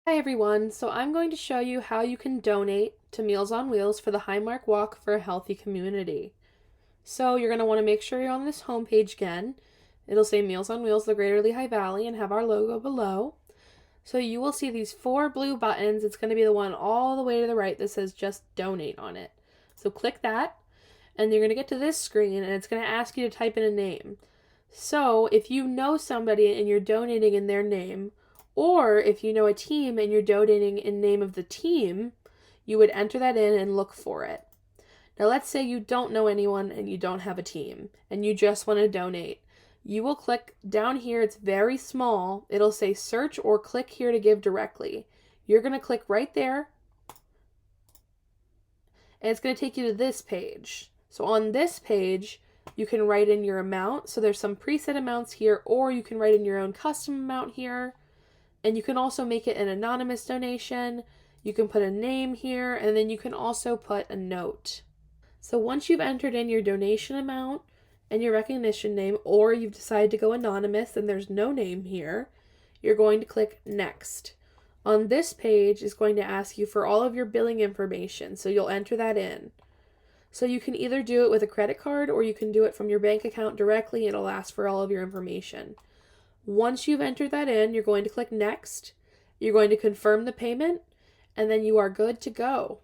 Hi everyone, so I'm going to show you how you can donate to Meals on Wheels for the Highmark Walk for a Healthy Community. So you're going to want to make sure you're on this homepage again. It'll say Meals on Wheels, the Greater Lehigh Valley, and have our logo below. So you will see these 4 blue buttons. It's going to be the one all the way to the right that says just donate on it. So click that, and you're going to get to this screen, and it's going to ask you to type in a name. So if you know somebody and you're donating in their name, or if you know a team and you're donating in name of the team, you would enter that in and look for it. Now let's say you don't know anyone and you don't have a team and you just want to donate. You will click down here, it's very small. It'll say search or click here to give directly. You're going to click right there and it's going to take you to this page. So on this page, you can write in your amount. So there's some preset amounts here, or you can write in your own custom amount here. And you can also make it an anonymous donation. You can put a name here, and then you can also put a note. So once you've entered in your donation amount and your recognition name, or you've decided to go anonymous and there's no name here, you're going to click Next. On this page is going to ask you for all of your billing information, so you'll enter that in. So you can either do it with a credit card or you can do it from your bank account directly. It'll ask for all of your information. Once you've entered that in, you're going to click Next. You're going to confirm the payment, and then you are good to go.